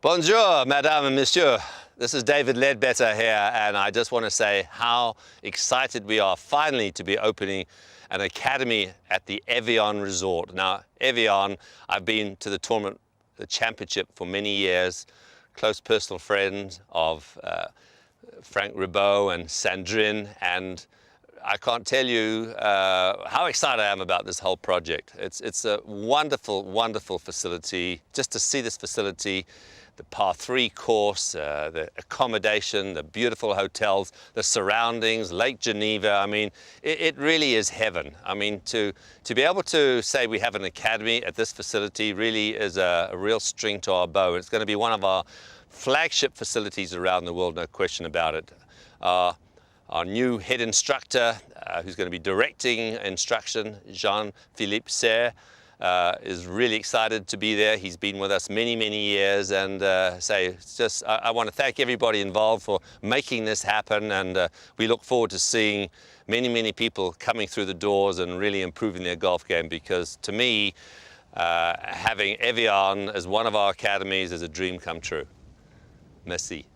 Bonjour, madame and monsieur. This is David Leadbetter here, and I just want to say how excited we are finally to be opening an academy at the Evian Resort. Now, Evian, I've been to the tournament, the championship for many years, close personal friend of Frank Ribot and Sandrine, and I can't tell you how excited I am about this whole project. It's a wonderful, wonderful facility. Just to see this facility, the par 3 course, the accommodation, the beautiful hotels, the surroundings, Lake Geneva. I mean, it really is heaven. I mean, to be able to say we have an academy at this facility really is a real string to our bow. It's going to be one of our flagship facilities around the world, no question about it. Our new head instructor, who's going to be directing instruction, Jean-Philippe Serre, is really excited to be there. He's been with us many, many years, and I want to thank everybody involved for making this happen, and we look forward to seeing many, many people coming through the doors and really improving their golf game, because to me, having Evian as one of our academies is a dream come true. Merci.